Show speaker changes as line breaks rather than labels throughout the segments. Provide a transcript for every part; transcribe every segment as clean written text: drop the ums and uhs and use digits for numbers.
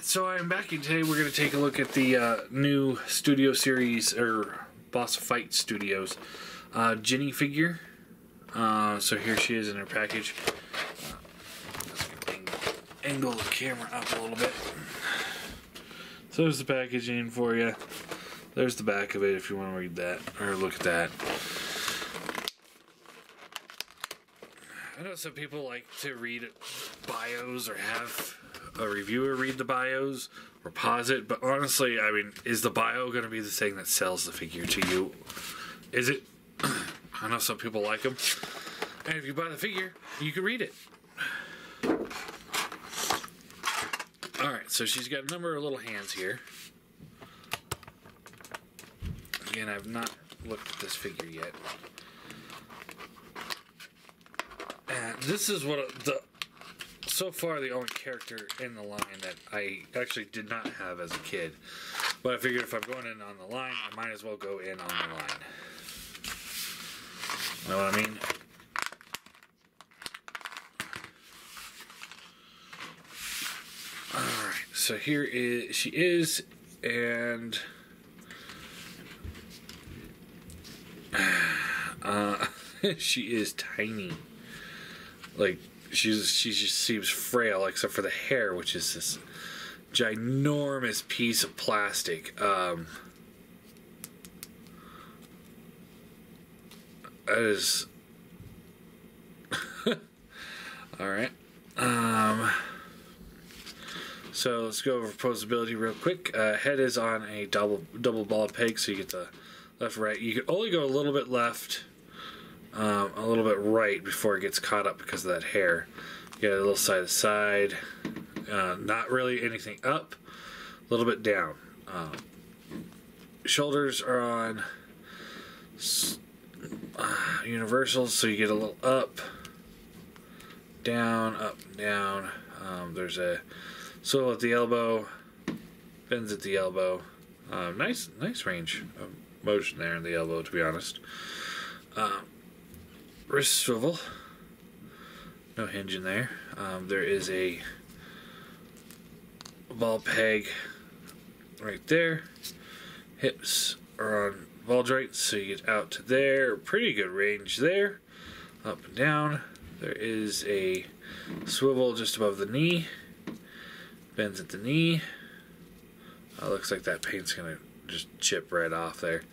So I'm back, and today we're going to take a look at the new Studio Series, or Boss Fight Studios, Ginny figure. So here she is in her package. Let's angle the camera up a little bit. So there's the packaging for you. There's the back of it if you want to read that, or look at that. I know some people like to read bios or have a reviewer read the bios or pause it, but honestly, I mean, is the bio going to be the thing that sells the figure to you? Is it? I know some people like them, and if you buy the figure, you can read it. Alright, so she's got a number of little hands here. Again, I've not looked at this figure yet. And this is what so far the only character in the line that I actually did not have as a kid. But I figured if I'm going in on the line, I might as well go in on the line. Know what I mean? Alright, so here she is, and she is tiny. Like, she just seems frail, except for the hair, which is this ginormous piece of plastic. That is alright. So let's go over posability real quick. Head is on a double ball peg, so you get the left, right. You can only go a little bit left, a little bit right before it gets caught up because of that hair. You get a little side to side, not really anything up, a little bit down. Shoulders are on universals, so you get a little up, down, down. There's a swivel at the elbow, bends at the elbow. Nice range of motion there in the elbow, to be honest. Wrist swivel, no hinge in there. There is a ball peg right there. Hips are on ball joints, so you get out to there. Pretty good range there. Up and down. There is a swivel just above the knee. Bends at the knee. Looks like that paint's gonna just chip right off there.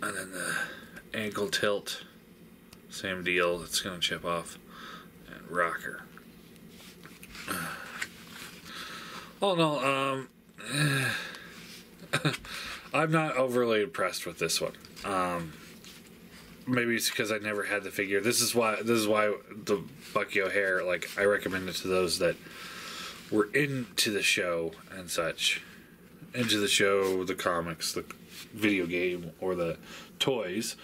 And then the ankle tilt, same deal, it's gonna chip off. And rocker. All in all, I'm not overly impressed with this one. Maybe it's because I never had the figure. This is why the Bucky O'Hare, like, I recommend it to those that were into the show and such. Into the show, the comics, the video game, or the toys.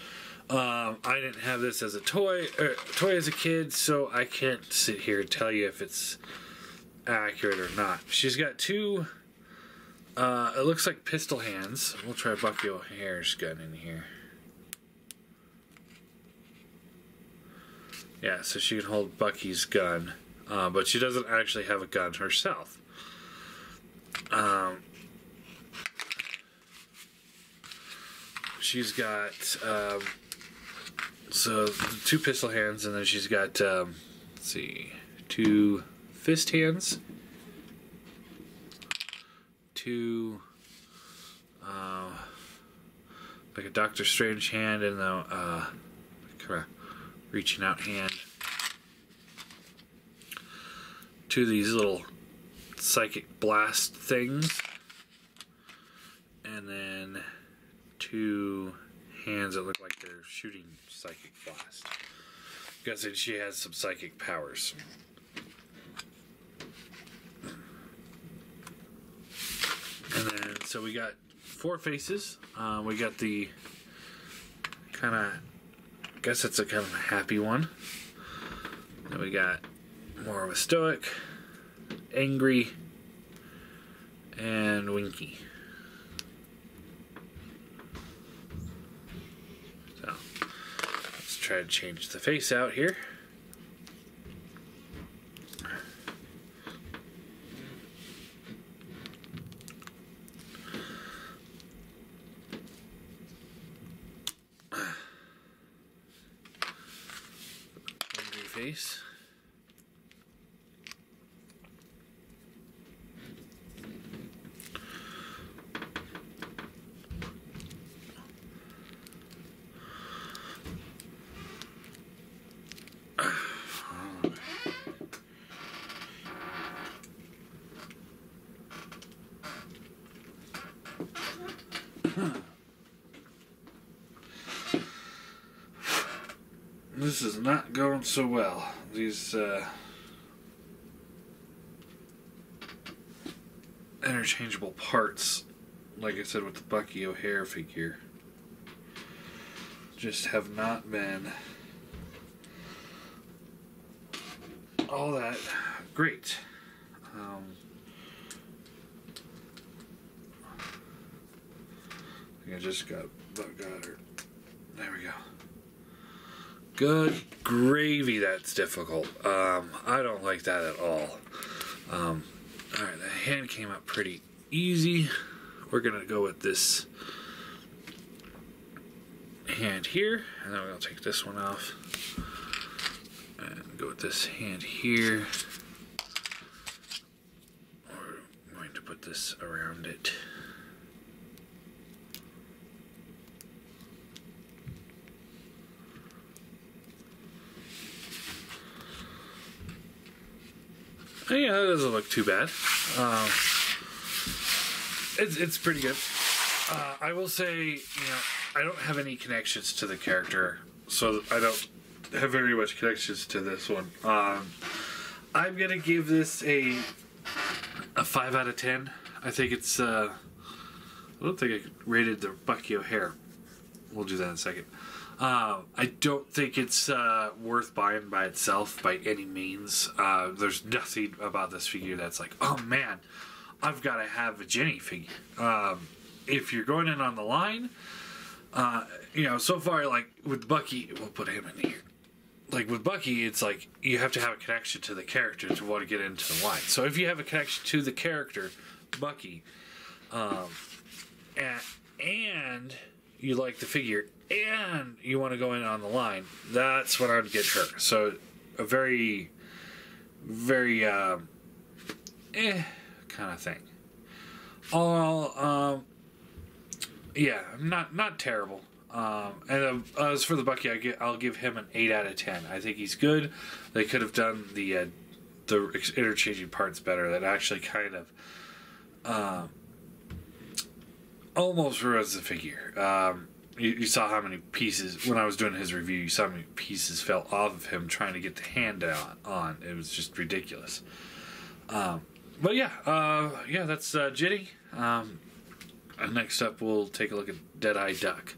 I didn't have this as a toy as a kid, so I can't sit here and tell you if it's accurate or not. She's got two, it looks like pistol hands. We'll try Bucky O'Hare's gun in here. Yeah, so she can hold Bucky's gun, but she doesn't actually have a gun herself. She's got, so two pistol hands, and then she's got, let's see, two fist hands, two, like a Doctor Strange hand, and a reaching out hand. Two of these little psychic blast things, and then two hands that look like they're shooting psychic blast. I'm guessing she has some psychic powers. And then, so we got four faces. We got the kind of, I guess it's a kind of a happy one. Then we got more of a stoic, angry, and winky. So let's try to change the face out here. face. This is not going so well. These interchangeable parts, like I said with the Bucky O'Hare figure, just have not been all that great. I just got her. There we go. Good gravy, that's difficult. I don't like that at all. Alright, the hand came up pretty easy. We're going to go with this hand here, and then we're going to take this one off. And go with this hand here. We're going to put this around it. Yeah, that doesn't look too bad. It's pretty good. I will say, I don't have any connections to the character, so I don't have very much connections to this one. I'm gonna give this a 5 out of 10. I think it's. I don't think I rated the Bucky O'Hare. We'll do that in a second. I don't think it's worth buying by itself by any means. There's nothing about this figure that's like, oh man, I've got to have a Jenny figure. If you're going in on the line, so far, like with Bucky, we'll put him in here. Like with Bucky, it's like you have to have a connection to the character to want to get into the line. So if you have a connection to the character, Bucky, and you like the figure, and you want to go in on the line, that's when I would get her. So a very, very kind of thing. All not terrible. And as for the Bucky, I'll give him an 8 out of 10. I think he's good. They could have done the interchanging parts better. That actually kind of almost ruins the figure. You saw how many pieces, when I was doing his review, you saw how many pieces fell off of him trying to get the hand on. It was just ridiculous. But yeah, that's Jitty. Next up, we'll take a look at Dead-Eye Duck.